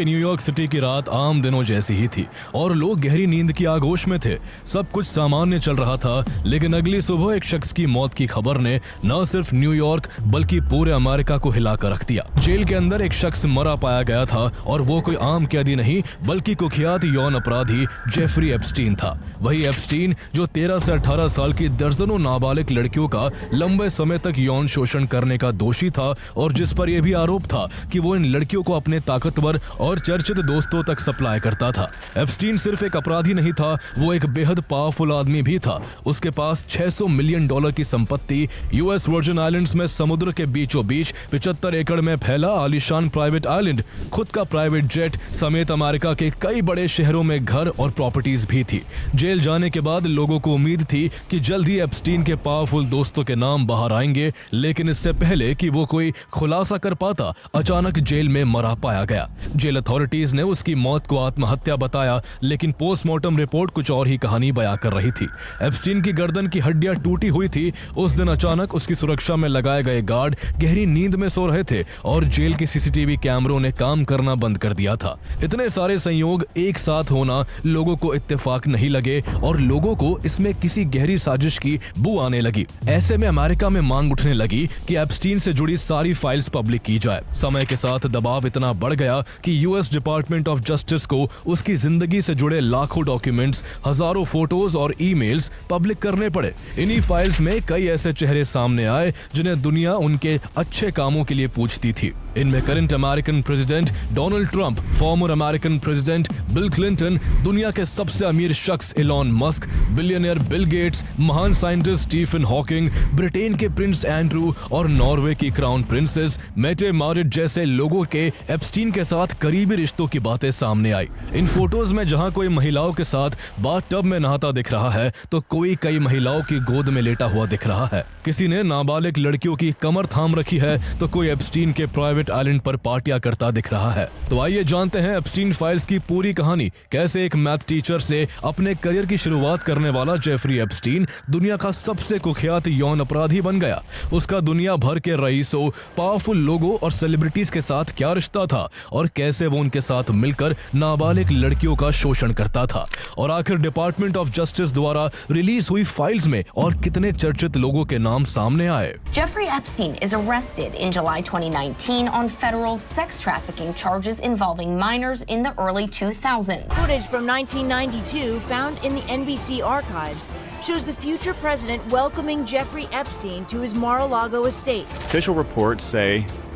New York city की रात आम दिनों जैसी ही थी और लोग गहरी नींद की आगोश में थे। सब कुछ सामान्य चल रहा था, लेकिन अगली सुबह एक शख्स की मौत की खबर ने न सिर्फ न्यूयॉर्क बल्कि पूरे अमेरिका को हिलाकर रख दिया। जेल के अंदर एक शख्स मरा पाया गया था और वो कोई आम कैदी नहीं बल्कि कुख्यात यौन अपराधी जेफरी एप्स्टीन था। वही एप्स्टीन जो 13 से 18 साल की दर्जनों नाबालिग लड़कियों का लंबे समय तक यौन शोषण करने का दोषी था और जिस पर यह भी आरोप था कि वो इन लड़कियों को अपने ताकतवर और चर्चित दोस्तों तक सप्लाई करता था। एप्स्टीन सिर्फ एक अपराधी नहीं था, वो एक बेहद पावरफुल आदमी भी था। उसके पास $600 मिलियन की संपत्ति, यूएस वर्जिन आइलैंड्स में समुद्र के बीचों बीच 75 एकड़ में फैला आलीशान प्राइवेट आइलैंड, खुद का प्राइवेट जेट समेत अमेरिका के कई बड़े शहरों में घर और प्रॉपर्टीज भी थी। जेल जाने के बाद लोगों को उम्मीद थी कि जल्द ही एप्स्टीन के पावरफुल दोस्तों के नाम बाहर आएंगे, लेकिन इससे पहले कि वो कोई खुलासा कर पाता, अचानक जेल में मरा पाया गया। जेल अथॉरिटीज ने उसकी मौत को आत्महत्या बताया, लेकिन पोस्टमार्टम रिपोर्ट कुछ और ही कहानी बयां कर रही थी। एप्स्टीन की गर्दन की हड्डियां टूटी हुई थी। उस दिन अचानक उसकी सुरक्षा में लगाए गए गार्ड गहरी नींद में सो रहे थे और जेल के सीसीटीवी कैमरों ने काम करना बंद कर दिया था। इतने सारे संयोग एक साथ होना लोगों को इत्तेफाक नहीं लगे और लोगों को इसमें किसी गहरी साजिश की बू आने लगी। ऐसे में अमेरिका में मांग उठने लगी कि एप्स्टीन से जुड़ी सारी फाइल्स पब्लिक की जाए। समय के साथ दबाव इतना बढ़ गया कि यूएस डिपार्टमेंट ऑफ जस्टिस को उसकी जिंदगी से जुड़े लाखों डॉक्यूमेंट्स, हजारों फोटोज और ईमेल्स पब्लिक करने पड़े। इन्हीं फाइल्स में कई ऐसे चेहरे सामने आए जिन्हें दुनिया उनके अच्छे कामों के लिए पूछती थी। इनमें current American president Donald Trump, former American president Bill Clinton, दुनिया के सबसे अमीर शख्स Elon Musk, billionaire Bill Gates, महान साइंटिस्ट स्टीफन हॉकिंग, ब्रिटेन के प्रिंस एंड्रू और नॉर्वे की क्राउन प्रिंसेस मेटे मारिट जैसे लोगों के एप्स्टीन के साथ करीबी रिश्तों की बातें सामने आई। इन फोटोज में जहां कोई महिलाओं के साथ बाथटब में नहाता दिख रहा है तो कोई कई महिलाओं की गोद में लेटा हुआ दिख रहा है। किसी ने नाबालिग लड़कियों की कमर थाम रखी है तो कोई एप्स्टीन के प्राइवेट आइलैंड पर पार्टियां करता दिख रहा है। तो आइए जानते हैं एप्स्टीन फाइल्स की पूरी कहानी। कैसे एक मैथ टीचर से अपने करियर की शुरुआत करने वाला जेफरी एप्स्टीन दुनिया का सबसे कुख्यात यौन अपराधी बन गया। उसका दुनिया भर के रईसों, पावरफुल लोगों और सेलिब्रिटीज के साथ क्या रिश्ता था और कैसे वो उनके साथ मिलकर नाबालिग लड़कियों का शोषण करता था। और आखिर डिपार्टमेंट ऑफ जस्टिस द्वारा रिलीज हुई फाइल्स में और कितने चर्चित लोगों के नाम सामने आए। Jeffrey Epstein is arrested in July 2019 on federal sex trafficking charges involving minors in the early 2000s. Footage from 1992 found in the NBC archives shows the future president welcoming Jeffrey Epstein to his Mar-a-Lago estate. Official reports say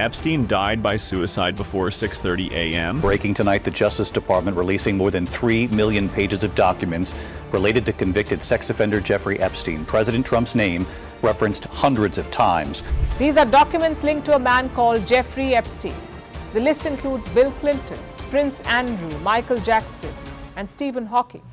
Epstein died by suicide before 6:30 a.m. Breaking tonight, the Justice Department releasing more than 3 million pages of documents related to convicted sex offender Jeffrey Epstein. President Trump's name referenced hundreds of times. These are documents linked to a man called Jeffrey Epstein. The list includes Bill Clinton, Prince Andrew, Michael Jackson, and Stephen Hawking.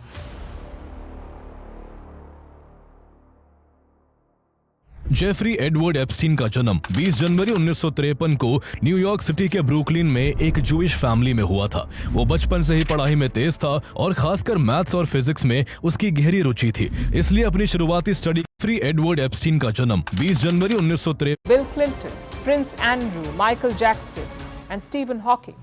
Jeffrey Edward Epstein का जन्म 20 जनवरी 1953 को New York city के Brooklyn में एक Jewish family में हुआ था। वो बचपन से ही पढ़ाई में तेज था और खासकर मैथ्स और फिजिक्स में उसकी गहरी रुचि थी, इसलिए अपनी शुरुआती स्टडी जेफरी एडवर्ड एप्स्टीन का जन्म 20 जनवरी 1953 Bill Clinton, Prince Andrew, Michael Jackson, and Stephen Hawking.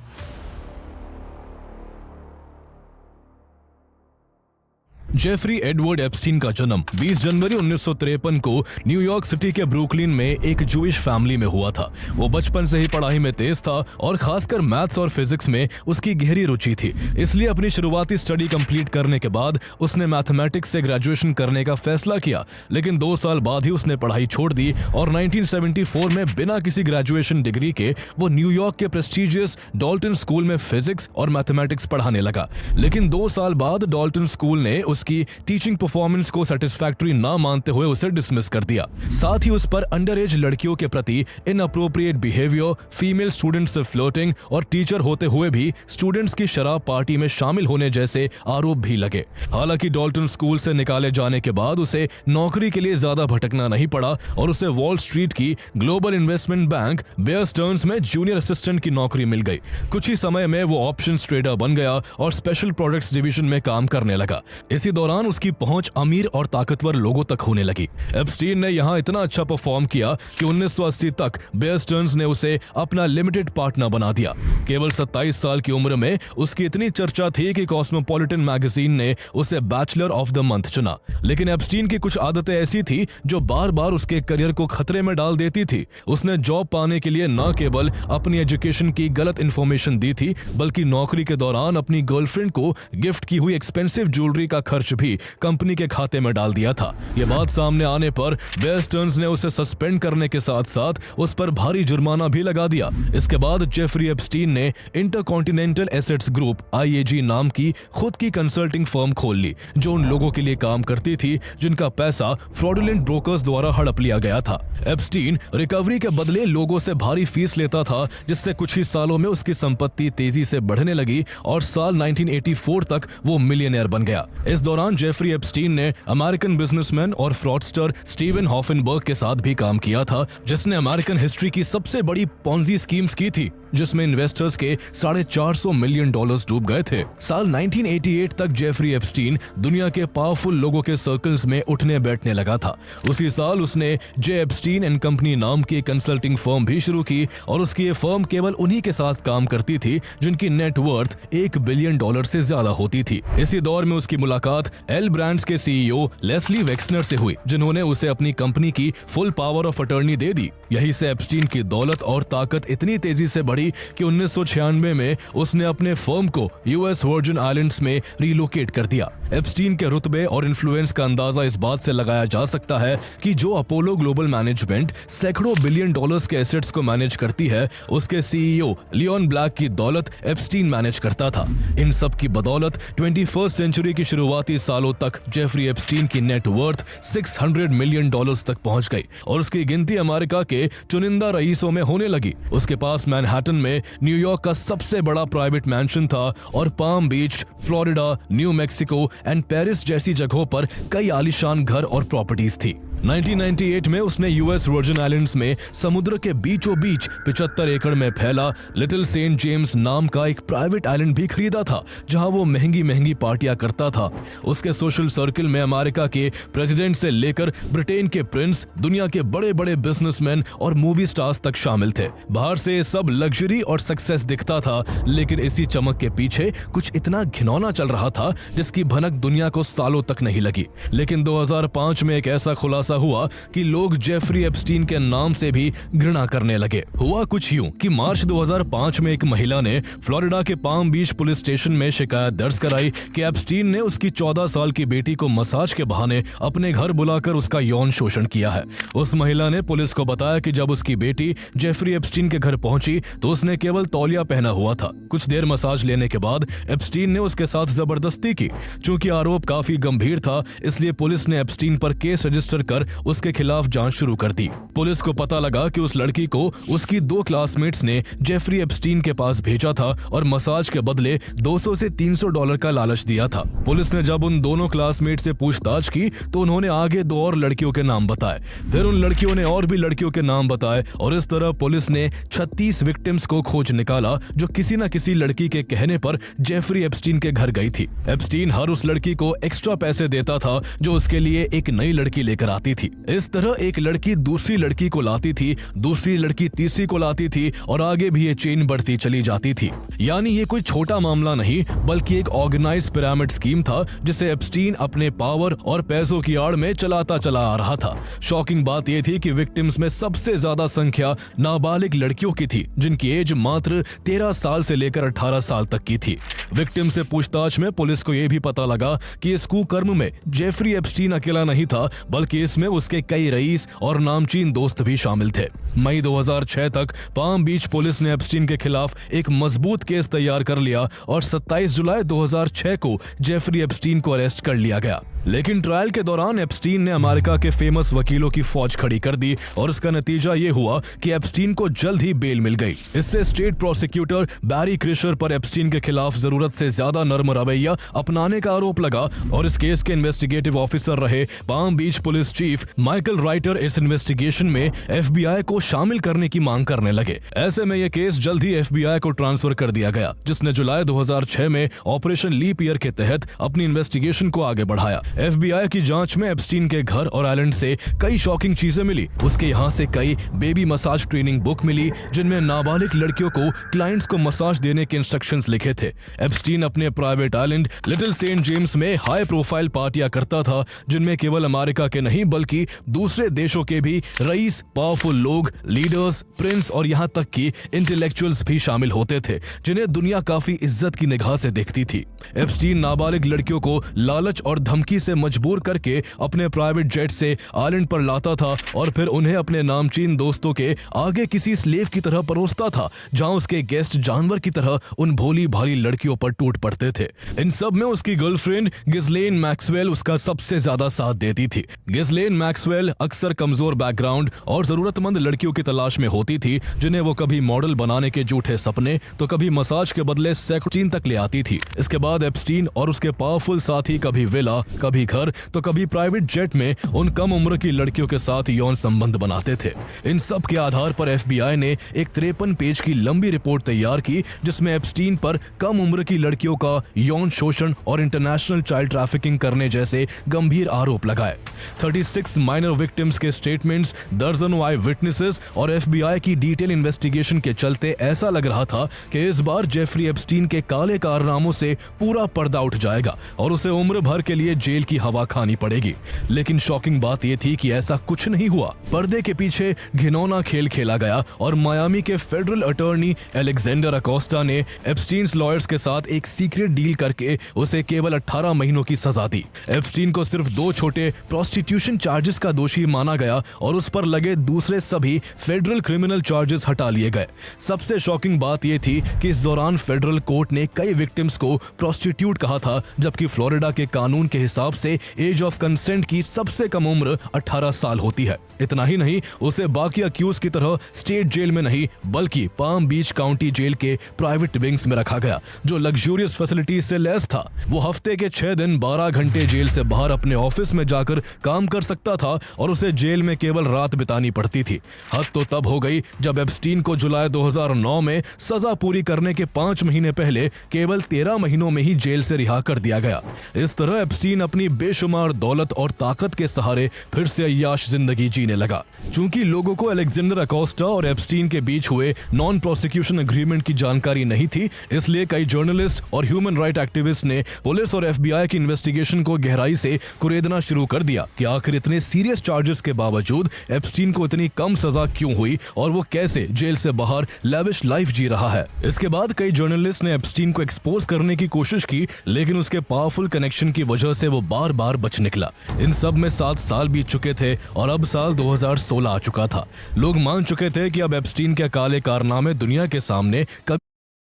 Jeffrey Edward Epstein का जन्म 20 जनवरी 1953 को न्यूयॉर्क सिटी के ब्रुकलिन में एक जूइश फैमिली में हुआ था। वो बचपन से ही पढ़ाई में तेज था और खासकर मैथ्स और फिजिक्स में उसकी गहरी रुचि थी, इसलिए अपनी शुरुआती स्टडी कंप्लीट करने के बाद उसने मैथमेटिक्स से ग्रेजुएशन करने का फैसला किया। लेकिन 2 साल बाद ही उसने पढ़ाई छोड़ दी और 1974 में बिना किसी ग्रेजुएशन डिग्री के वो न्यूयॉर्क के प्रेस्टिजियस डॉल्टन स्कूल में फिजिक्स और मैथमेटिक्स पढ़ाने लगा। लेकिन 2 साल बाद डॉल्टन स्कूल ने उसकी टीचिंग परफॉर्मेंस को सेटिस्फैक्टरी ना मानते हुए उसे डिसमिस कर दिया। साथ ही उस पर अंडर एज लड़कियों के प्रति इनअप्रोप्रिएट बिहेवियर, फीमेल स्टूडेंट्स से फ्लर्टिंग और टीचर होते हुए भी स्टूडेंट्स की शराब पार्टी में शामिल होने जैसे आरोप भी लगे। हालांकि डॉल्टन स्कूल से निकाले जाने के बाद उसे नौकरी के लिए ज्यादा भटकना नहीं पड़ा और उसे वॉल स्ट्रीट की global investment bank Bear Stearns में जूनियर असिस्टेंट की नौकरी मिल गई। कुछ ही समय में वो ऑप्शंस ट्रेडर बन गया और स्पेशल प्रोडक्ट्स डिवीजन में काम करने लगा। इसी दौरान उसकी पहुंच अमीर और ताकतवर लोगों तक होने लगी। एप्स्टीन ने यहाँ इतना अच्छा परफॉर्म किया कि 1980 तक बेयर स्टर्न्स ने उसे अपना लिमिटेड पार्टनर बना दिया। केवल 27 साल की उम्र में उसकी इतनी चर्चा थी कि कॉस्मोपॉलिटन मैगजीन ने उसे बैचलर ऑफ द मंथ चुना। लेकिन एप्स्टीन की कुछ आदतें ऐसी थी जो बार बार उसके करियर को खतरे में डाल देती थी। उसने जॉब पाने के लिए न केवल अपनी एजुकेशन की गलत इंफॉर्मेशन दी थी, बल्कि नौकरी के दौरान अपनी गर्लफ्रेंड को गिफ्ट की हुई एक्सपेंसिव ज्वेलरी का खर्च भी कंपनी के खाते में डाल दिया था। यह बात सामने आने पर बेयर स्टर्न्स ने उसे सस्पेंड करने के साथ साथ उस पर भारी जुर्माना भी लगा दिया। इसके बाद जेफरी एप्स्टीन ने इंटरकॉन्टिनेंटल एसेट्स ग्रुप (IAG) नाम की खुद की कंसल्टिंग फर्म खोल ली, जो उन लोगों के लिए काम करती थी जिनका पैसा फ्रॉडुलेंट ब्रोकर्स द्वारा हड़प लिया गया था। एप्स्टीन रिकवरी के बदले लोगों से भारी फीस लेता था, जिससे कुछ ही सालों में उसकी संपत्ति तेजी से बढ़ने लगी और साल 1984 तक वो मिलियनेयर बन गया। इस दौरान जेफरी एप्स्टीन ने अमेरिकन बिजनेसमैन और फ्रॉडस्टर स्टीवन हॉफनबर्ग के साथ भी काम किया था, जिसने अमेरिकन हिस्ट्री की सबसे बड़ी पॉन्जी स्कीम्स की थी, जिसमें इन्वेस्टर्स के $450 मिलियन डूब गए थे। साल 1988 तक जेफरी एप्स्टीन दुनिया के पावरफुल लोगों के सर्कल्स में उठने बैठने लगा था। उसी साल उसने जे एप्स्टीन एंड कंपनी नाम की कंसल्टिंग फर्म भी शुरू की और उसकी ये फर्म केवल उन्हीं के साथ काम करती थी जिनकी नेट वर्थ $1 बिलियन से ज्यादा होती थी। इसी दौर में उसकी मुलाकात एल ब्रांड्स के CEO लेस्ली वेक्सनर से हुई, जिन्होंने उसे अपनी कंपनी की फुल पावर ऑफ अटर्नी दे दी। यहीं से एप्स्टीन की दौलत और ताकत इतनी तेजी से बढ़ी कि 1996 में उसने अपने फर्म को US वर्जिन आइलैंड्स में रिलोकेट कर दिया। एप्स्टीन के रुतबे और इन्फ्लुएंस का अंदाजा इस बात से लगाया जा सकता है कि जो अपोलो ग्लोबल मैनेजमेंट सैकड़ों बिलियन डॉलर्स के एसेट्स को मैनेज करती है, उसके CEO लियोन ब्लैक की दौलत एप्स्टीन मैनेज करता था। इन सब की बदौलत 21st सेंचुरी की शुरुआती सालों तक जेफरी एप्स्टीन की नेट वर्थ $600 मिलियन तक पहुंच गई और उसकी गिनती अमेरिका के चुनिंदा रईसों में होने लगी। उसके पास मैनहट्टन में न्यूयॉर्क का सबसे बड़ा प्राइवेट मैंशन था और palm beach, Florida, new Mexico and Paris जैसी जगहों पर कई आलीशान घर और प्रॉपर्टीज थी। 1998 में उसने US वर्जिन आइलैंड्स में समुद्र के बीचों बीच 75 एकड़ में फैला लिटिल सेंट जेम्स नाम का एक प्राइवेट आइलैंड भी खरीदा था, जहां वो महंगी महंगी पार्टियां करता था। उसके सोशल सर्कल में अमेरिका के प्रेसिडेंट से लेकर ब्रिटेन के प्रिंस, दुनिया के बड़े बड़े बिजनेसमैन और मूवी स्टार्स तक शामिल थे। बाहर से सब लग्जरी और सक्सेस दिखता था, लेकिन इसी चमक के पीछे कुछ इतना घिनौना चल रहा था जिसकी भनक दुनिया को सालों तक नहीं लगी। लेकिन 2005 में एक ऐसा खुलासा हुआ कि लोग जेफरी एप्स्टीन के नाम से भी घृणा करने लगे। हुआ कुछ यूं कि मार्च 2005 में एक महिला ने फ्लोरिडा के पाम बीच पुलिस स्टेशन में शिकायत दर्ज कराई कि एप्स्टीन ने उसकी 14 साल की बेटी को मसाज के बहाने अपने घर बुलाकर उसका यौन शोषण किया है। उस महिला ने पुलिस को बताया कि जब उसकी बेटी जेफरी एप्स्टीन के घर पहुंची तो उसने केवल तौलिया पहना हुआ था। कुछ देर मसाज लेने के बाद एप्स्टीन ने उसके साथ जबरदस्ती की। चूंकि आरोप काफी गंभीर था, इसलिए पुलिस ने एप्स्टीन पर केस रजिस्टर कर उसके खिलाफ जांच शुरू कर दी। पुलिस को पता लगा कि उस लड़की को उसकी 2 क्लासमेट्स ने जेफरी एप्स्टीन के पास भेजा था और मसाज के बदले $200 से $300 का लालच दिया था। पुलिस ने जब उन दोनों क्लासमेट से पूछताछ की तो उन्होंने आगे 2 और लड़कियों के नाम बताए। फिर उन लड़कियों ने और भी लड़कियों के नाम बताए और इस तरह पुलिस ने 36 विक्टिम्स को खोज निकाला जो किसी न किसी लड़की के कहने पर जेफरी एप्स्टीन के घर गई थी। एप्स्टीन हर उस लड़की को एक्स्ट्रा पैसे देता था जो उसके लिए एक नई लड़की लेकर आती थी। इस तरह एक लड़की दूसरी लड़की को लाती थी, दूसरी लड़की तीसरी को लाती थी और आगे भी ये चेन बढ़ती चली जाती थी। यानी ये कोई छोटा मामला नहीं बल्कि एक ऑर्गेनाइज्ड पिरामिड स्कीम था जिसे एप्स्टीन अपने पावर और पैसों की आड़ में चलाता चला आ रहा था। शॉकिंग बात यह थी कि विक्टिम्स में सबसे ज्यादा संख्या नाबालिग लड़कियों की थी, जिनकी एज मात्र 13 साल से लेकर 18 साल तक की थी। विक्टिम से पूछताछ में पुलिस को यह भी पता लगा कि इस कुकर्म में जेफरी एप्स्टीन अकेला नहीं था, बल्कि इसमें उसके कई रईस और नामचीन दोस्त भी शामिल थे। मई 2006 तक पाम बीच पुलिस ने एप्स्टीन के खिलाफ एक मजबूत केस तैयार कर लिया और 27 जुलाई 2006 को जेफरी एप्स्टीन को अरेस्ट कर लिया गया। लेकिन ट्रायल के दौरान एप्स्टीन ने अमेरिका के फेमस वकीलों की फौज खड़ी कर दी और इसका नतीजा ये हुआ कि एप्स्टीन को जल्द ही बेल मिल गई। इससे स्टेट प्रोसिक्यूटर बैरी क्रिशर पर एप्स्टीन के खिलाफ जरूरत से ज्यादा नर्म रवैया अपनाने का आरोप लगा और इस केस के इन्वेस्टिगेटिव ऑफिसर रहे पाम बीच पुलिस चीफ माइकल राइटर इस इन्वेस्टिगेशन में FBI को शामिल करने की मांग करने लगे। ऐसे में यह केस जल्द ही FBI को ट्रांसफर कर दिया गया, जिसने जुलाई 2006 में ऑपरेशन लीप ईयर के तहत अपनी इन्वेस्टिगेशन को आगे बढ़ाया। FBI की जांच में एप्स्टीन के घर और आइलैंड से कई शॉकिंग चीजें मिली। उसके यहाँ से कई बेबी मसाज ट्रेनिंग बुक मिली, जिनमें नाबालिग लड़कियों को क्लाइंट्स को मसाज देने के इंस्ट्रक्शंस लिखे थे। एप्स्टीन अपने private island Little Saint James में हाई प्रोफाइल पार्टियां करता था, जिनमें केवल अमेरिका के नहीं बल्कि दूसरे देशों के भी रईस, पावरफुल लोग, लीडर्स, प्रिंस और यहाँ तक कि इंटेलेक्चुअल्स भी शामिल होते थे, जिन्हें दुनिया काफी इज्जत की निगाह से देखती थी। एप्स्टीन नाबालिग लड़कियों को लालच और धमकी से मजबूर करके अपने प्राइवेट जेट से आइलैंड पर लाता था और फिर उन्हें अपने नामचीन दोस्तों के आगे किसी स्लेव की तरह परोसता था, जहां उसके गेस्ट जानवर की तरह उन भोली भाली लड़कियों पर टूट पड़ते थे। इन सब में उसकी गर्लफ्रेंड गिस्लेन मैक्सवेल उसका सबसे ज्यादा साथ देती थी। गिस्लेन मैक्सवेल अक्सर कमजोर बैकग्राउंड और जरूरतमंद लड़कियों की तलाश में होती थी, जिन्हें वो कभी मॉडल बनाने के झूठे सपने तो कभी मसाज के बदले सेक्स तक ले आती थी। इसके बाद एप्स्टीन और उसके पावरफुल साथी कभी विला, कभी घर तो कभी प्राइवेट जेट में उन कम उम्र की लड़कियों के साथ यौन संबंध बनाते थे। इन सब के आधार पर FBI ने एक 53 पेज की लंबी रिपोर्ट तैयार की, जिसमें एप्स्टीन पर कम उम्र की लड़कियों का यौन शोषण और इंटरनेशनल चाइल्ड ट्रैफिकिंग करने जैसे गंभीर आरोप लगाए। 36 माइनर विक्टिम्स के स्टेटमेंट्स, दर्जनों आई विटनेसेस और FBI की डिटेल इन्वेस्टिगेशन के चलते ऐसा लग रहा था कि इस बार जेफरी एप्स्टीन के काले कारनामों से पूरा पर्दा उठ जाएगा और उसे उम्र भर के लिए जेल की हवा खानी पड़ेगी। लेकिन शॉकिंग बात यह थी कि ऐसा कुछ नहीं हुआ। पर्दे के पीछे घिनौना खेल खेला गया और मायामी के फेडरल अटॉर्नी अलेक्जेंडर अकोस्टा ने एप्स्टीन्स लॉयर्स के साथ एक सीक्रेट डील करके उसे केवल 18 महीनों की सजा दी। एप्स्टीन को सिर्फ 2 छोटे प्रोस्टिट्यूशन चार्जेस का दोषी माना गया और उस पर लगे दूसरे सभी फेडरल क्रिमिनल चार्जेस हटा लिए गए। सबसे शॉकिंग बात यह थी कि इस दौरान फेडरल कोर्ट ने कई विक्टिम्स को प्रोस्टिट्यूट कहा था, जबकि फ्लोरिडा के कानून के हिसाब से एज ऑफ कंसेंट की सबसे कम उम्र 18 साल होती है। इतना ही नहीं, उसे बाकी अक्यूज की तरह स्टेट जेल में नहीं बल्कि पाम बीच काउंटी जेल के प्राइवेट विंग्स में रखा गया, जो लग्जूरियस फैसिलिटीज से लैस था। वो हफ्ते के 6 दिन 12 घंटे जेल से बाहर अपने ऑफिस में जाकर काम कर सकता था और उसे जेल में केवल रात बितानी पड़ती थी। हद तो तब हो गई जब एप्स्टीन को जुलाई 2009 में सजा पूरी करने के 5 महीने पहले केवल 13 महीनों में ही जेल से रिहा कर दिया गया। इस तरह एप्स्टीन अपनी बेशुमार दौलत और ताकत के सहारे फिर से अय्याश जिंदगी जीने लगा। चूंकि लोगों को अलेक्जेंडर अकोस्टा और एप्स्टीन के बीच हुए नॉन प्रोसिक्यूशन एग्रीमेंट की जानकारी नहीं थी, इसलिए कई जर्नलिस्ट और ह्यूमन राइट एक्टिविस्ट ने पुलिस और FBI की इन्वेस्टिगेशन को गहराई से कुरेदना शुरू कर दिया कि आखिर इतने सीरियस चार्जेस के बावजूद एप्स्टीन को इतनी कम सजा क्यों हुई और वो कैसे जेल से बाहर लैविश लाइफ जी रहा है। इसके बाद कई जर्नलिस्ट ने एप्स्टीन को एक्सपोज करने की कोशिश की, लेकिन उसके पावरफुल कनेक्शन की वजह से वो बार बार बच निकला। इन सब में 7 साल बीत चुके थे और अब साल 2016 आ चुका था। लोग मान चुके थे कि अब एप्स्टीन के काले कारनामे दुनिया के सामने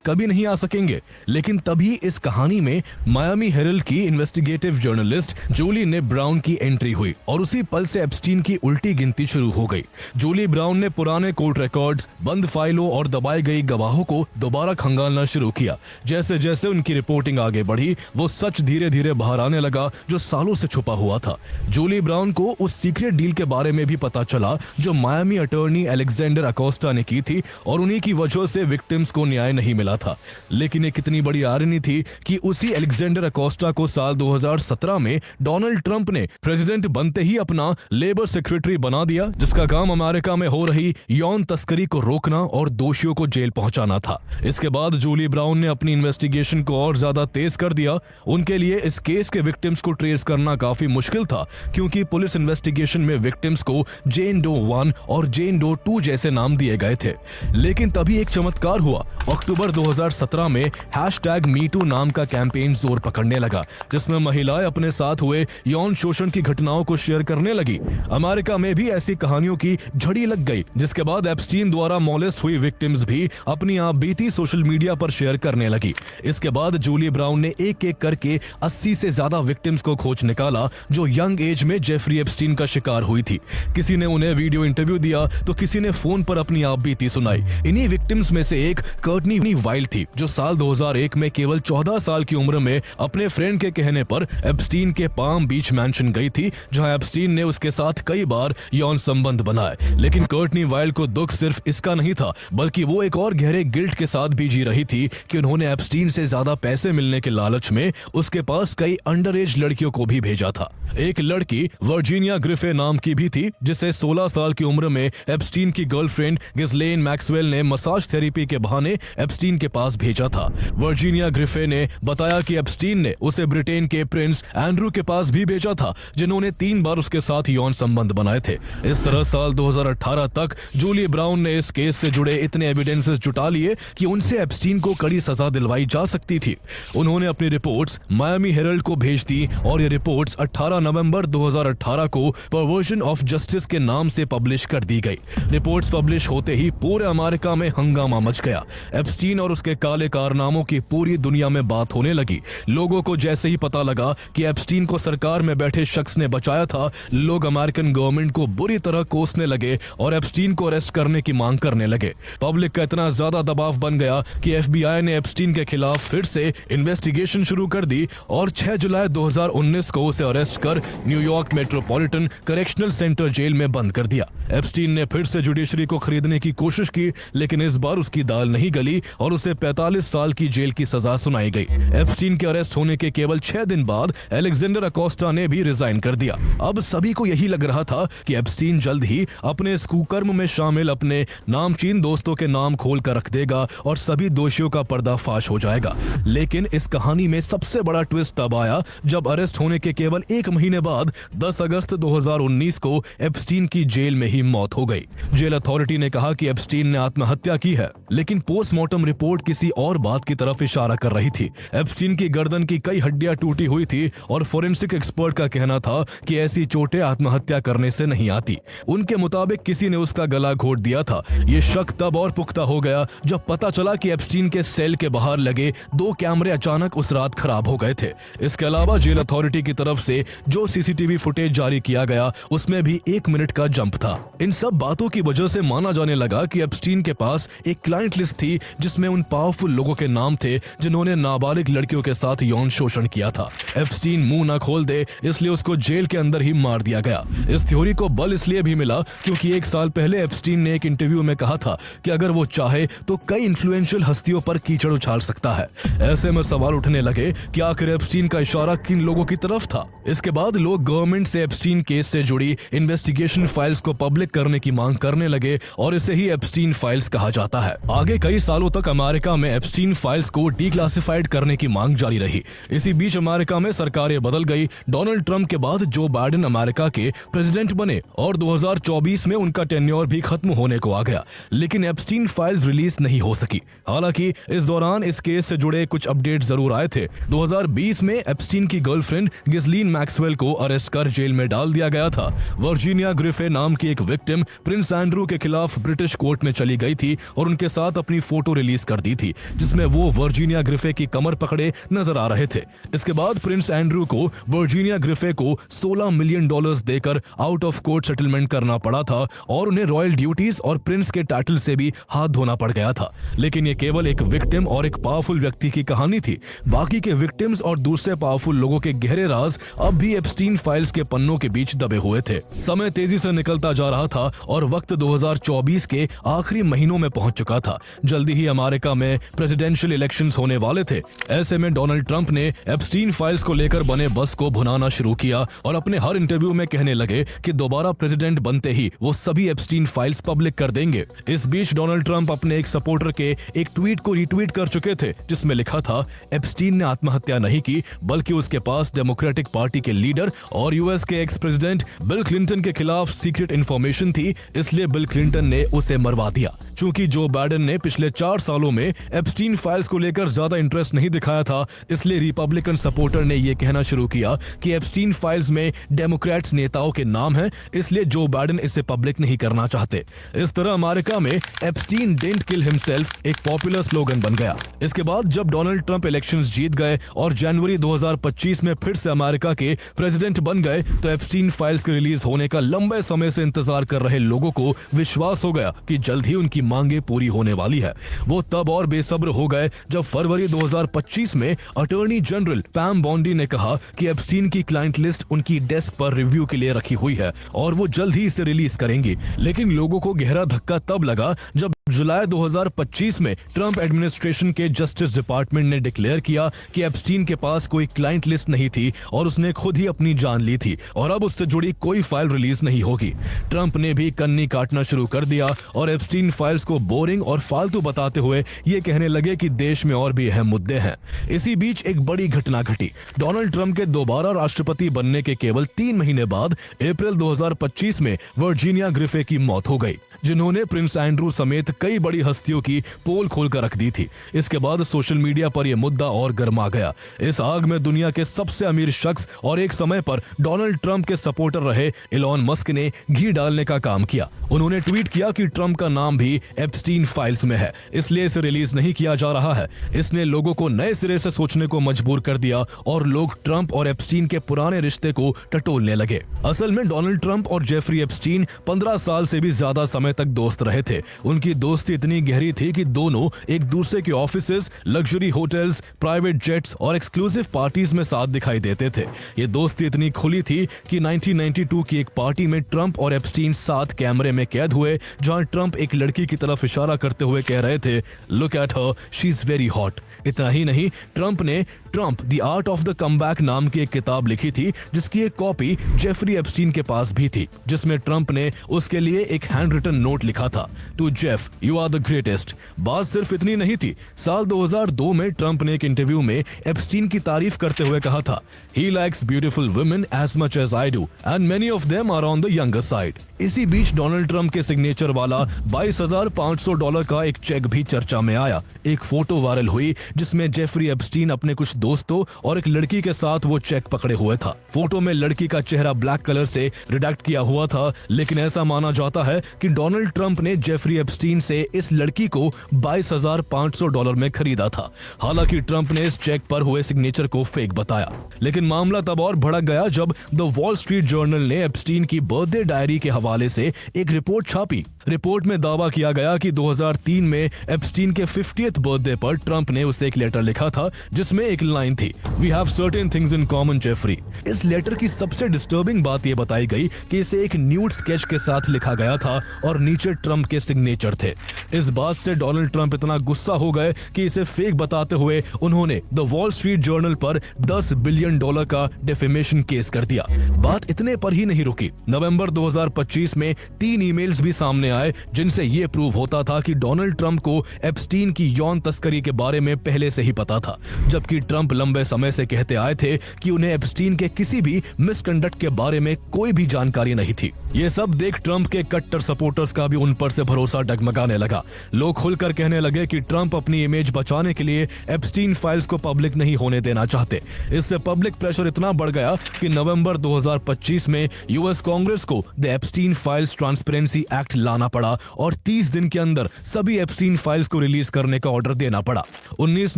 कभी नहीं आ सकेंगे। लेकिन तभी इस कहानी में मायामी हेरल्ड की इन्वेस्टिगेटिव जर्नलिस्ट जूली ने ब्राउन की एंट्री हुई और उसी पल से एप्स्टीन की उल्टी गिनती शुरू हो गई। जूली ब्राउन ने पुराने कोर्ट रिकॉर्ड्स, बंद फाइलों और दबाई गई गवाहों को दोबारा खंगालना शुरू किया। जैसे जैसे उनकी रिपोर्टिंग आगे बढ़ी, वो सच धीरे धीरे बाहर आने लगा जो सालों से छुपा हुआ था। जूली ब्राउन को उस सीक्रेट डील के बारे में भी पता चला जो मायामी अटॉर्नी अलेक्जेंडर अकोस्टा ने की थी और उन्हीं की वजह से विक्टिम्स को न्याय नहीं मिला था। लेकिन एक कितनी बड़ी आयरनी थी कि उसी अलेक्जेंडर अकोस्टा को साल 2017 में डोनाल्ड ट्रंप ने प्रेसिडेंट बनते ही अपना लेबर सेक्रेटरी बना दिया, जिसका काम अमेरिका में हो रही यौन तस्करी को रोकना और दोषियों को जेल पहुंचाना था। इसके बाद जूली ब्राउन ने अपनी इन्वेस्टिगेशन को और ज्यादा तेज कर दिया। उनके लिए इस केस के विक्टिम्स को ट्रेस करना काफी मुश्किल था, क्योंकि पुलिस इन्वेस्टिगेशन में विक्टिम्स को जेन डो 1 और जेन डो 2 जैसे नाम दिए गए थे। लेकिन तभी एक चमत्कार हुआ। अक्टूबर 2017 में #MeToo नाम का कैंपेन जोर पकड़ने लगा, जिसमें महिलाएं अपने साथ हुए यौन शोषण की घटनाओं को शेयर करने लगी। अमेरिका में भी ऐसी कहानियों की झड़ी लग गई, जिसके बाद एप्स्टीन द्वारा मॉलेस्ट हुई विक्टिम्स भी अपनी आप बीती सोशल मीडिया पर शेयर करने लगी। इसके बाद जूली ब्राउन ने एक एक करके 80 से ज्यादा विक्टिम्स को खोज निकाला जो यंग एज में जेफरी एप्स्टीन का शिकार हुई थी। किसी ने उन्हें वीडियो इंटरव्यू दिया तो किसी ने फोन पर अपनी आप बीती सुनाई। इन्हीं विक्टिम्स में से एक कर्टनी वाइल्ड थी, जो साल 2001 में केवल 14 साल की उम्र में अपने फ्रेंड के कहने पर एप्स्टीन के पाम बीच मैंशन गई थी, जहां एप्स्टीन ने उसके साथ कई बार यौन संबंध बनाए। लेकिन कर्टनी वाइल्ड को दुख सिर्फ इसका नहीं था, बल्कि वो एक और गहरे गिल्ट के साथ भी जी रही थी कि उन्होंने एप्स्टीन से ज्यादा पैसे मिलने के लालच में उसके पास कई अंडरएज लड़कियों को भी भेजा था। एक लड़की वर्जीनिया ग्रिफे नाम की भी थी, जिसे 16 साल की उम्र में एप्स्टीन की गर्लफ्रेंड गिस्लेन मैक्सवेल ने मसाज थेरेपी के बहाने एप्स्टीन के पास भेजा था। वर्जीनिया ग्रिफे ने बताया कि एप्स्टीन ने उसे ब्रिटेन के प्रिंस एंड्रू के पास भी भेजा था, जिन्होंने 3 बार उसके साथ यौन संबंध बनाए थे। इस तरह साल 2018 तक जूली ब्राउन ने इस केस से जुड़े इतने एविडेंसेस जुटा लिए कि उनसे एप्स्टीन को कड़ी सजा दिलवाई जा सकती थी। उन्होंने अपनी रिपोर्ट्स मायामी हेरल्ड को भेज दी और ये रिपोर्ट्स 18 नवंबर 2018 को परवर्जन ऑफ जस्टिस के नाम से पब्लिश कर दी गई। रिपोर्ट्स पब्लिश होते ही पूरे अमेरिका में हंगामा मच गया। एप्स्टीन और उसके काले कारनामों की पूरी दुनिया में बात होने लगी। लोगों को जैसे ही पता लगा कि एप्स्टीन को सरकार में बैठे शख्स ने बचाया था, लोग अमेरिकन गवर्नमेंट को बुरी तरह कोसने लगे और एप्स्टीन को अरेस्ट करने की मांग करने लगे। पब्लिक का इतना ज्यादा दबाव बन गया कि FBI ने एप्स्टीन के खिलाफ फिर से इन्वेस्टिगेशन शुरू कर दी और 6 जुलाई 2019 को उसे अरेस्ट कर New York metropolitan correctional center jail में बंद कर दिया। एप्स्टीन ने फिर से जुडिशरी को खरीदने की कोशिश की, लेकिन इस बार उसकी दाल नहीं गली और उसे 45 साल की जेल की सजा सुनाई गई। एप्स्टीन के अरेस्ट होने के केवल 6 दिन बाद अलेक्जेंडर अकोस्टा ने भी रिजाइन कर दिया। अब सभी को यही लग रहा था कि एप्स्टीन जल्द ही अपने इस कुकर्म में शामिल अपने नामचीन दोस्तों के नाम खोल कर रख देगा और सभी दोषियों का पर्दाफाश हो जाएगा। लेकिन इस कहानी में सबसे बड़ा ट्विस्ट तब आया जब अरेस्ट होने के केवल 1 महीने बाद 10 अगस्त 2019 को एप्स्टीन की जेल में ही मौत हो गई। जेल अथॉरिटी ने कहा कि एप्स्टीन ने आत्महत्या की है, लेकिन पोस्टमार्टम रिपोर्ट किसी और बात की तरफ इशारा कर रही थी। एप्स्टीन की गर्दन की कई हड्डियां टूटी हुई थी और फोरेंसिक एक्सपर्ट का कहना था कि ऐसी चोटें आत्महत्या करने से नहीं आती। उनके मुताबिक किसी ने उसका गला घोट दिया था। ये शक तब और पुख्ता हो गया जब पता चला कि एप्स्टीन के सेल के बाहर लगे 2 कैमरे अचानक उस रात खराब हो गए थे। इसके अलावा जेल अथॉरिटी की तरफ से जो CCTV फुटेज जारी किया गया उसमें भी 1 मिनट का जंप था। इन सब बातों की वजह से माना जाने लगा कि एप्स्टीन के पास एक क्लाइंट लिस्ट थी जिसमें उन पावरफुल लोगों के नाम थे जिन्होंने नाबालिग लड़कियों के साथ यौन शोषण किया था। एप्स्टीन मुंह ना खोल दे, इसलिए उसको जेल के अंदर ही मार दिया गया। इस थ्योरी को बल इसलिए भी मिला क्योंकि 1 साल पहले एप्स्टीन ने एक इंटरव्यू में कहा था कि अगर वो चाहे तो कई इन्फ्लुएंशियल हस्तियों पर कीचड़ उछाल सकता है। ऐसे में सवाल उठने लगे कि आखिर एप्स्टीन का इशारा किन लोगों की तरफ था। इसके बाद लोग गवर्नमेंट से एप्स्टीन केस से जुड़ी इन्वेस्टिगेशन फाइल्स को पब्लिक करने की मांग करने लगे और इसे ही एप्स्टीन फाइल्स कहा जाता है। आगे कई सालों तक अमेरिका में एप्स्टीन फाइल्स को डिक्लासिफाइड करने की मांग जारी रही। इसी बीच अमेरिका में सरकारें बदल गई। डोनाल्ड ट्रंप के बाद जो बाइडेन अमेरिका के प्रेसिडेंट बने और 2024 में उनका टेन्योर भी खत्म होने को आ गया, लेकिन एप्स्टीन फाइल्स रिलीज नहीं हो सकी। हालांकि इस दौरान इस केस से जुड़े कुछ अपडेट जरूर आए थे। 2020 में एप्स्टीन की गर्लफ्रेंड गिस्लीन मैक्सवेल को अरेस्ट कर जेल में डाल दिया गया था। वर्जीनिया ग्रिफे नाम की एक विक्टिम प्रिंस एंड्रू के खिलाफ ब्रिटिश कोर्ट में चली गई थी और उनके साथ अपनी फोटो रिलीज कर दी थी, जिसमें वो वर्जीनिया ग्रिफे की कमर पकड़े नजर आ रहे थे। इसके बाद प्रिंस एंड्रू को वर्जीनिया ग्रिफे को $16 मिलियन देकर आउट ऑफ कोर्ट सेटलमेंट करना पड़ा था और उन्हें रॉयल ड्यूटीज और प्रिंस के टाइटल से भी हाथ धोना पड़ गया था। लेकिन ये केवल एक विक्टिम और एक पावरफुल व्यक्ति की कहानी थी। बाकी के विक्टिम्स और दूसरे पावरफुल लोगों के गहरे राज अब भी एप्स्टीन फाइल्स के पन्नों के बीच दबे हुए थे। समय तेजी से निकलता जा रहा था और वक्त 2024 के आखिरी महीनों में पहुंच चुका था। जल्दी ही अमेरिका में प्रेसिडेंशियल इलेक्शंस होने वाले थे। ऐसे में डोनाल्ड ट्रंप ने एप्स्टीन फाइल्स को लेकर बने बस को भुनाना शुरू किया और अपने हर इंटरव्यू में कहने लगे कि दोबारा प्रेसिडेंट बनते ही वो सभी एप्स्टीन फाइल्स पब्लिक कर देंगे। इस बीच डोनाल्ड ट्रंप अपने एक सपोर्टर के एक ट्वीट को रीट्वीट कर चुके थे, जिसमें लिखा था एप्स्टीन ने आत्महत्या नहीं की, बल्कि उसके पास डेमोक्रेटिक पार्टी के लीडर और यूएस के एक्स प्रेसिडेंट बिल क्लिंटन के खिलाफ सीक्रेट इंफॉर्मेशन थी, इसलिए बिल क्लिंटन ने उसे मरवा दिया। चूंकि जो बाइडेन ने पिछले 4 सालों में एप्स्टीन फाइल्स को लेकर ज्यादा इंटरेस्ट नहीं दिखाया था, इसलिए रिपब्लिकन सपोर्टर ने यह कहना शुरू किया कि एप्स्टीन फाइल्स में डेमोक्रेट्स नेताओं के नाम हैं, इसलिए जो बाइडेन इसे पब्लिक नहीं करना चाहते। इस तरह अमेरिका में एप्स्टीन डिडंट किल हिमसेल्फ एक पॉपुलर स्लोगन बन गया। इसके बाद जब डोनाल्ड ट्रंप इलेक्शंस जीत गए और जनवरी 2025 में फिर से अमेरिका के प्रेसिडेंट बन गए, तो एप्स्टीन फाइल्स के रिलीज होने का लंबे समय से इंतजार कर रहे लोगों को विश्वास हो गया कि जल्द ही उनकी मांगे पूरी होने वाली है। वो तब तब और बेसब्र हो गए जब फरवरी 2025 में अटॉर्नी जनरल पैम बॉन्डी ने कहा कि एप्स्टीन की क्लाइंट लिस्ट उनकी डेस्क पर रिव्यू के लिए रखी हुई है और वो जल्द ही इसे रिलीज करेंगी। लेकिन लोगों को गहरा धक्का तब लगा जब जुलाई 2025 में ट्रंप एडमिनिस्ट्रेशन के जस्टिस डिपार्टमेंट ने डिक्लेयर किया कि एप्स्टीन के पास कोई क्लाइंट लिस्ट नहीं थी और उसने खुद ही अपनी जान ली थी और अब उससे जुड़ी कोई फाइल रिलीज नहीं होगी। ट्रंप ने भी कन्नी काटना शुरू कर दिया और एप्स्टीन फाइल्स को बोरिंग और फालतू बताते हुए ये कहने लगे कि देश में और भी अहम मुद्दे हैं। इसी बीच एक बड़ी घटना घटी। डोनाल्ड ट्रंप के दोबारा राष्ट्रपति बनने के केवल 3 महीने बाद अप्रैल 2025 में वर्जीनिया ग्रिफे की मौत हो गई, जिन्होंने प्रिंस एंड्रू समेत कई बड़ी हस्तियों की पोल खोलकर रख दी थी। इसके बाद सोशल मीडिया पर यह मुद्दा और गर्मा गया। इस आग में दुनिया के सबसे अमीर शख्स और एक समय पर डोनाल्ड ट्रंप के सपोर्टर रहे इलॉन मस्क ने घी डालने का काम किया। उन्होंने ट्वीट किया कि ट्रंप का नाम भी एप्स्टीन फाइल्स में है, इसलिए इसे रिलीज नहीं किया जा रहा है। इसने लोगों को नए सिरे से सोचने को मजबूर कर दिया और लोग ट्रंप और एप्स्टीन के पुराने रिश्ते को टटोलने लगे। असल में डोनाल्ड ट्रंप और जेफरी एप्स्टीन 15 साल से भी ज्यादा समय तक दोस्त रहे थे। उनकी दोस्ती इतनी गहरी थी कि दोनों एक दूसरे के offices, luxury hotels, private jets और एक्सक्लूसिव पार्टीज में साथ दिखाई देते थे। ये दोस्ती इतनी खुली थी कि 1992 की एक पार्टी में ट्रंप और एप्स्टीन साथ कैमरे में कैद हुए, जहां ट्रंप एक लड़की की तरफ इशारा करते हुए कह रहे थे, look at her, she is very hot. इतना ही नहीं, ट्रंप ने Trump the art of the comeback नाम की एक किताब लिखी थी, जिसकी एक कॉपी जेफरी एप्स्टीन के पास भी थी, जिसमें ट्रंप ने उसके लिए एक हैंड रिटन नोट लिखा था, to Jeff you are the greatest. बात सिर्फ इतनी नहीं थी। साल 2002 में ट्रंप ने एक इंटरव्यू में एप्स्टीन की तारीफ करते हुए कहा था, he likes beautiful women as much as I do and many of them are on the younger side. इसी बीच डोनाल्ड ट्रंप के सिग्नेचर वाला $22,500 का एक चेक भी चर्चा में आया। एक फोटो वायरल हुई जिसमें जेफरी एप्स्टीन अपने कुछ दोस्तों और एक लड़की के साथ वो चेक पकड़े हुए था। फोटो में लड़की का चेहरा ब्लैक कलर से रिडक्ट किया हुआ था, लेकिन ऐसा माना जाता है कि डोनाल्ड ट्रंप ने जेफरी एप्स्टीन से इस लड़की को $22,500 में खरीदा था। हालांकि ट्रंप ने इस चेक पर हुए सिग्नेचर को फेक बताया, लेकिन मामला तब और भड़क गया जब द वॉल स्ट्रीट जर्नल ने एप्स्टीन की बर्थडे डायरी के हवाले से एक रिपोर्ट छापी। रिपोर्ट में दावा किया गया कि 2003 में एप्स्टीन के 50th बर्थडे पर ट्रंप ने उसे एक लेटर लिखा था, जिसमें एक लाइन थी, we have certain things in common Jeffrey. इस लेटर की सबसे डिस्टर्बिंग बात यह बताई गई कि इसे एक न्यूड स्केच के साथ लिखा गया था और नीचे ट्रंप के सिग्नेचर थे। इस बात से डोनाल्ड ट्रंप इतना गुस्सा हो गए कि इसे फेक बताते हुए उन्होंने द वॉल स्ट्रीट जर्नल पर $10 बिलियन का डेफेमेशन केस कर दिया। बात इतने पर ही नहीं रुकी। नवंबर 2025 में 3 ईमेल्स भी सामने आए, जिनसे यह प्रूव होता था कि डोनाल्ड ट्रंप को एप्स्टीन की यौन तस्करी के बारे में पहले से ही पता था, जबकि ट्रंप लंबे समय से कहते आए थे कि उन्हें एप्स्टीन के किसी भी मिसकंडक्ट के बारे में कोई भी जानकारी नहीं थी। ये सब देख ट्रंप के कट्टर सपोर्टर्स का भी उन पर से भरोसा डगमगाने लगा। लोग खुलकर कहने लगे कि ट्रंप अपनी इमेज बचाने के लिए एप्स्टीन फाइल्स को पब्लिक नहीं होने देना चाहते। इससे पब्लिक प्रेशर इतना बढ़ गया कि नवंबर 2025 में यूएस कांग्रेस को the Epstein files transparency act लाना पड़ा और 30 दिन के अंदर सभी एप्स्टीन फाइल्स को रिलीज करने का ऑर्डर देना पड़ा। 19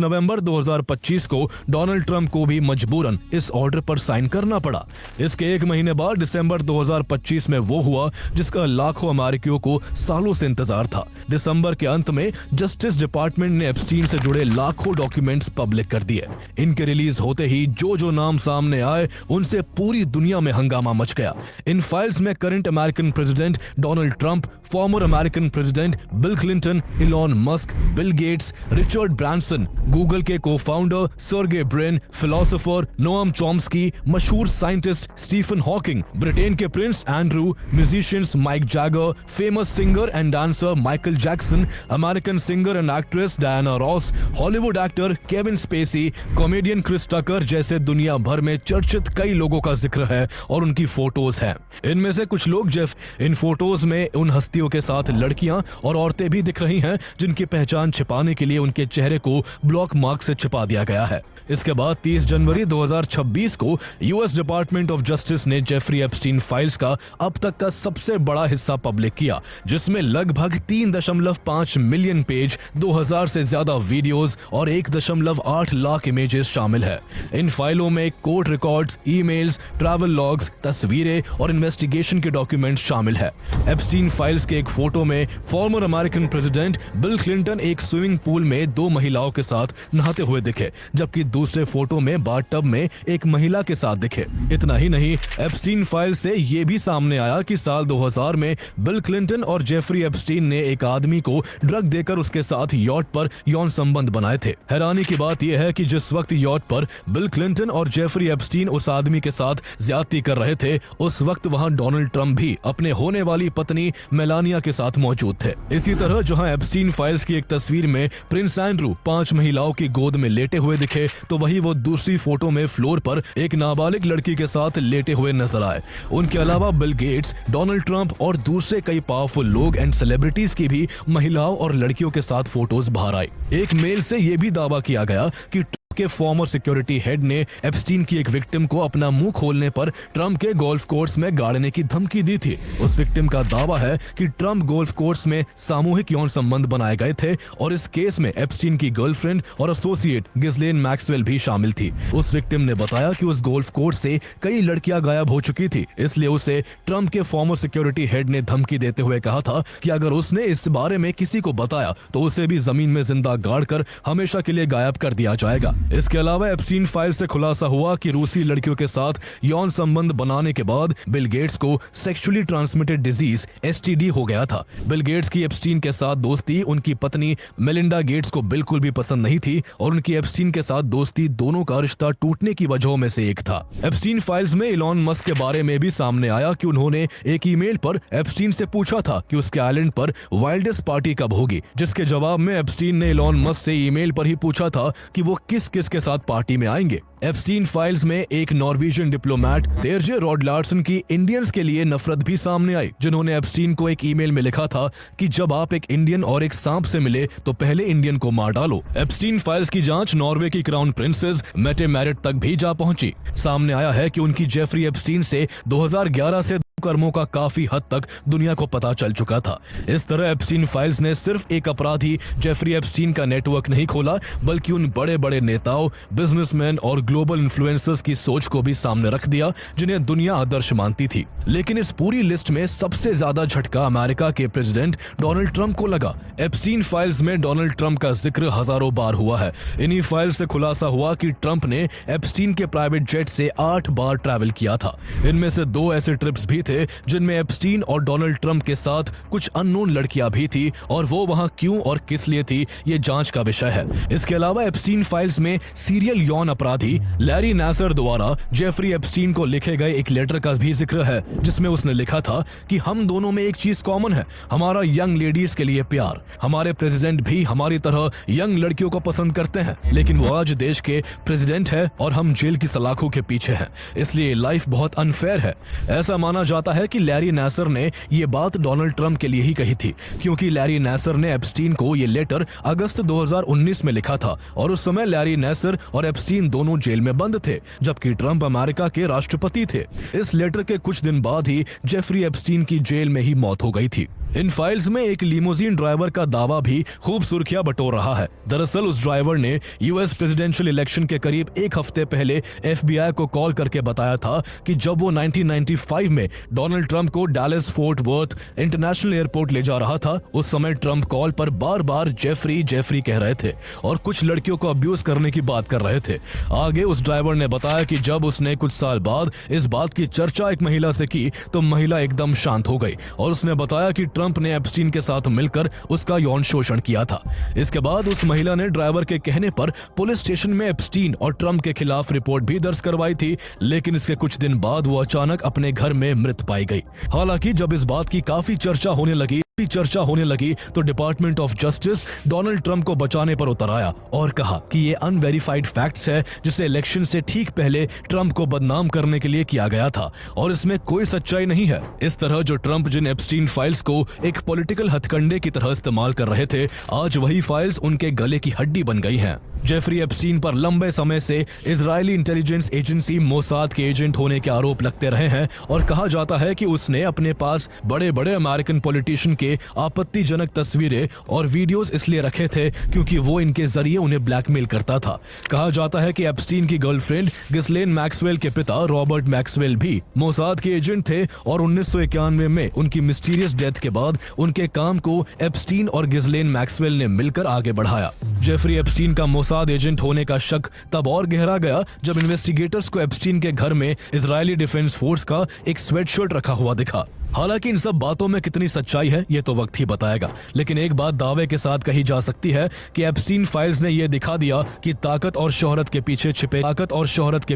नवंबर 2025 को डोनाल्ड ट्रंप को भी मजबूरन इस ऑर्डर पर साइन करना पड़ा। इसके 1 महीने बाद दिसंबर 2025 में वो हुआ जिसका लाखों अमेरिकियों को सालों से इंतजार था। दिसंबर के अंत में जस्टिस डिपार्टमेंट ने एप्स्टीन से जुड़े लाखों डॉक्यूमेंट्स पब्लिक कर दिए। इनके रिलीज होते ही जो नाम सामने आए उनसे पूरी दुनिया में हंगामा मच गया। इन फाइल्स में current American president Donald Trump, former American president Bill Clinton, Elon Musk, Bill Gates, Richard Branson, Google के co-founder Sergey Brin, philosopher Noam Chomsky, मशहूर साइंटिस्ट स्टीफन हॉकिंग, ब्रिटेन के Prince Andrew, musicians Mike Jagger, famous singer and dancer Michael Jackson, American singer and actress Diana Ross, Hollywood actor Kevin Spacey, comedian Chris Tucker जैसे दुनिया भर में चर्चित कई लोगों का जिक्र है और उनकी फोटोज हैं। इनमें से कुछ लोग जेफ इन फोटोज में उन हस्तियों के साथ लड़कियां और औरतें भी दिख रही हैं जिनकी पहचान छिपाने के लिए उनके चेहरे को ब्लॉक मार्क से छिपा दिया गया है। इसके बाद 30 जनवरी 2026 को यूएस डिपार्टमेंट ऑफ जस्टिस ने जेफरी एप्स्टीन फाइल्स का अब तक का सबसे बड़ा हिस्सा पब्लिक किया, जिसमें लगभग 3.5 मिलियन पेज, 2000 से ज्यादा वीडियोस और 1.8 लाख इमेजेस शामिल है। इन फाइलों में court records, emails, travel logs, तस्वीरें और इन्वेस्टिगेशन के डॉक्यूमेंट शामिल है। एप्स्टीन फाइल्स के एक फोटो में farmer American president Bill Clinton एक स्विमिंग पूल में 2 महिलाओं के साथ नहाते हुए दिखे, जबकि दूसरे फोटो में बाथटब में एक महिला के साथ दिखे। इतना ही नहीं, एप्स्टीन फाइल से ये भी सामने आया कि साल 2000 में बिल क्लिंटन और जेफरी एप्स्टीन ने एक आदमी को ड्रग देकर उसके साथ यॉट पर यौन संबंध बनाए थे। हैरानी की बात यह है कि जिस वक्त यॉट पर बिल क्लिंटन और जेफरी एप्स्टीन उस आदमी के साथ ज्यादती कर रहे थे, उस वक्त वहां डोनाल्ड ट्रंप भी अपने होने वाली पत्नी मेलानिया के साथ मौजूद थे। इसी तरह जहां एप्स्टीन फाइल्स की एक तस्वीर में प्रिंस एंड्रू 5 महिलाओं की गोद में लेटे हुए दिखे, तो वही वो दूसरी फोटो में फ्लोर पर एक नाबालिग लड़की के साथ लेटे हुए नजर आए। उनके अलावा बिल गेट्स, डोनाल्ड ट्रंप और दूसरे कई पावरफुल लोग एंड सेलिब्रिटीज की भी महिलाओं और लड़कियों के साथ फोटोज बाहर आई। एक मेल से यह भी दावा किया गया कि के फॉर्मर सिक्योरिटी हेड ने एप्स्टीन की एक विक्टिम को अपना मुंह खोलने पर ट्रंप के गोल्फ कोर्स में गाड़ने की धमकी दी थी। उस विक्टिम का दावा है कि ट्रंप गोल्फ कोर्स में सामूहिक यौन संबंध बनाए गए थे और इस केस में एप्स्टीन की गर्लफ्रेंड और एसोसिएट गिस्लेन मैक्सवेल भी शामिल थी। उस विक्टिम ने बताया कि उस गोल्फ कोर्स से कई लड़कियां गायब हो चुकी थी, इसलिए उसे ट्रंप के फॉर्मर सिक्योरिटी हेड ने धमकी देते हुए कहा था कि अगर उसने इस बारे में किसी को बताया तो उसे भी जमीन में जिंदा गाड़कर हमेशा के लिए गायब कर दिया जाएगा। इसके अलावा एप्स्टीन फाइल से खुलासा हुआ कि रूसी लड़कियों के साथ यौन संबंध बनाने के बाद बिल गेट्स को सेक्सुअली ट्रांसमिटेड डिजीज STD हो गया था। बिल गेट्स की एप्स्टीन के साथ दोस्ती उनकी पत्नी मेलिंडा गेट्स को बिल्कुल भी पसंद नहीं थी और उनकी एप्स्टीन के साथ दोस्ती दोनों का रिश्ता टूटने की वजहों में से एक था। एप्स्टीन फाइल्स में इलॉन मस्क के बारे में भी सामने आया कि उन्होंने एक ईमेल पर एप्स्टीन से पूछा था कि उसके आइलैंड पर वाइल्डेस्ट पार्टी कब होगी, जिसके जवाब में एप्स्टीन ने इलॉन मस्क से ईमेल पर ही पूछा था कि वो किस किस के साथ पार्टी में आएंगे। एप्स्टीन फाइल्स में एक नॉर्वेजियन डिप्लोमेट तेरजे रॉड लार्सन की इंडियंस के लिए नफरत भी सामने आई, जिन्होंने एप्स्टीन को एक ईमेल में लिखा था कि जब आप एक इंडियन और एक सांप से मिले तो पहले इंडियन को मार डालो। एप्स्टीन फाइल्स की जांच नॉर्वे की क्राउन प्रिंसेस मेटे मैरिट तक भी जा पहुंची। सामने आया है कि उनकी जेफरी एप्स्टीन से 2011 से कर्मों का काफी हद तक दुनिया को पता चल चुका था। इस तरह एप्स्टीन फाइल्स ने सिर्फ एक अपराधी जेफरी एप्स्टीन का नेटवर्क नहीं खोला, बल्कि उन बड़े बड़े नेताओं, बिजनेसमैन और ग्लोबल इन्फ्लुएंसर्स की सोच को भी सामने रख दिया जिन्हें दुनिया आदर्श मानती थी। लेकिन इस पूरी लिस्ट में सबसे ज्यादा झटका अमेरिका के प्रेसिडेंट डोनाल्ड ट्रंप को लगा। एप्स्टीन फाइल्स में डोनाल्ड ट्रंप का जिक्र हजारों बार हुआ है। इन्हीं फाइल्स से खुलासा हुआ कि ट्रंप ने एप्स्टीन के प्राइवेट जेट से 8 बार ट्रैवल किया था। इनमें से 2 ऐसे ट्रिप्स भी थे जिनमें एप्स्टीन और डोनाल्ड ट्रंप के साथ कुछ अननोन लड़कियां भी थी और वो वहां क्यों और किस लिए थी, ये जांच का विषय है। इसके अलावा एप्स्टीन फाइल्स में सीरियल यौन अपराधी लैरी नासर द्वारा जेफरी एप्स्टीन को लिखे गए एक लेटर का भी जिक्र है, जिसमें उसने लिखा था कि हम दोनों में एक चीज कॉमन है, हमारा यंग लेडीज के लिए प्यार। हमारे प्रेसिडेंट भी हमारी तरह यंग लड़कियों को पसंद करते हैं, लेकिन वो आज देश के प्रेसिडेंट है और हम जेल की सलाखों के पीछे हैं, इसलिए लाइफ बहुत अनफेयर है। ऐसा माना जाता है कि लैरी नासर ने ये बात डोनाल्ड ट्रंप के लिए ही कही थी, क्योंकि लैरी नासर ने एप्स्टीन को ये लेटर अगस्त 2019 में लिखा था और उस समय लैरी नासर और एप्स्टीन दोनों जेल में बंद थे, जबकि ट्रंप अमेरिका के राष्ट्रपति थे। इस लेटर के कुछ दिन बाद ही जेफरी एप्स्टीन की जेल में ही मौत हो गई थी। इन फाइल्स में एक लिमोजीन ड्राइवर का दावा भी खूब सुर्खियां बटोर रहा है। दरअसल उस ड्राइवर ने यूएस प्रेसिडेंशियल इलेक्शन के करीब 1 हफ्ते पहले FBI को कॉल करके बताया था कि जब वो 1995 में डोनाल्ड ट्रंप को Dallas fort worth international airport ले जा रहा था, उस समय ट्रंप कॉल पर बार बार जेफरी जेफरी कह रहे थे और कुछ लड़कियों को अब्यूज करने की बात कर रहे थे। आगे उस ड्राइवर ने बताया कि जब उसने कुछ साल बाद इस बात की चर्चा एक महिला से की तो महिला एकदम शांत हो गई और उसने बताया कि ट्रंप ने एप्स्टीन के साथ मिलकर उसका यौन शोषण किया था। इसके बाद उस महिला ने ड्राइवर के कहने पर पुलिस स्टेशन में एप्स्टीन और ट्रंप के खिलाफ रिपोर्ट भी दर्ज करवाई थी, लेकिन इसके कुछ दिन बाद वो अचानक अपने घर में मृत पाई गई। हालांकि जब इस बात की काफी चर्चा होने लगी तो department of justice Donald Trump को बचाने पर उतर आया और कहा कि ये अनवेरिफाइड फैक्ट्स है, जिसे इलेक्शन से ठीक पहले ट्रंप को बदनाम करने के लिए किया गया था और इसमें कोई सच्चाई नहीं है। इस तरह जो ट्रंप जिन एप्स्टीन फाइल्स को एक पॉलिटिकल हथकंडे की तरह इस्तेमाल कर रहे थे, आज वही फाइल्स उनके गले की हड्डी बन गई हैं। जेफरी एप्स्टीन पर लंबे समय से इजरायली इंटेलिजेंस एजेंसी मोसाद के एजेंट होने के आरोप लगते रहे हैं और कहा जाता है कि उसने अपने पास बड़े बड़े अमेरिकन पॉलिटिशियन के आपत्तिजनक तस्वीरें और वीडियोस इसलिए रखे थे क्योंकि वो इनके जरिए उन्हें ब्लैकमेल करता था। कहा जाता है कि एप्स्टीन की गर्लफ्रेंड गिस्लेन मैक्सवेल के पिता रॉबर्ट मैक्सवेल भी मोसाद के एजेंट थे और 1991 में उनकी मिस्टीरियस डेथ के बाद उनके काम को एप्स्टीन और गिस्लेन मैक्सवेल ने मिलकर आगे बढ़ाया। जेफरी एप्स्टीन का मोसाद एजेंट होने का शक तब और गहरा गया जब इन्वेस्टिगेटर्स को एप्स्टीन के घर में इजरायली डिफेंस फोर्स का एक स्वेटशर्ट रखा हुआ दिखा। हालांकि इन सब बातों में कितनी सच्चाई है ये तो वक्त ही बताएगा, लेकिन एक बात दावे के साथ कही जा सकती है कि एप्स्टीन फाइल्स ने यह दिखा दिया कि ताकत और शोहरत के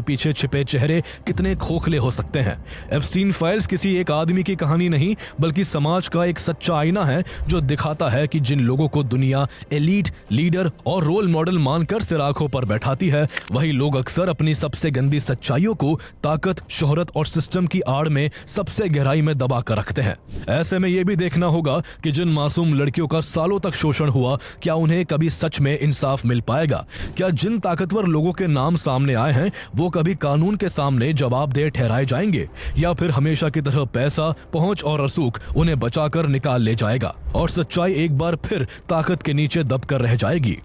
पीछे छिपे चेहरे कितने खोखले हो सकते हैं। एप्स्टीन फाइल्स किसी एक आदमी की कहानी नहीं बल्कि समाज का एक सच्चा आईना है जो दिखाता है कि जिन लोगों को दुनिया एलीट, लीडर और रोल मॉडल मानकर सिर आंखों पर बैठाती है, वही लोग अक्सर अपनी सबसे गंदी सच्चाइयों को ताकत, शोहरत और सिस्टम की आड़ में सबसे गहराई में दबा रखते हैं। ऐसे में यह भी देखना होगा कि जिन मासूम लड़कियों का सालों तक शोषण हुआ, क्या उन्हें कभी सच में इंसाफ मिल पाएगा? क्या जिन ताकतवर लोगों के नाम सामने आए हैं वो कभी कानून के सामने जवाबदेह ठहराए जाएंगे, या फिर हमेशा की तरह पैसा, पहुंच और रसूख उन्हें बचाकर निकाल ले जाएगा और सच्चाई एक बार फिर ताकत के नीचे दबकर रह जाएगी?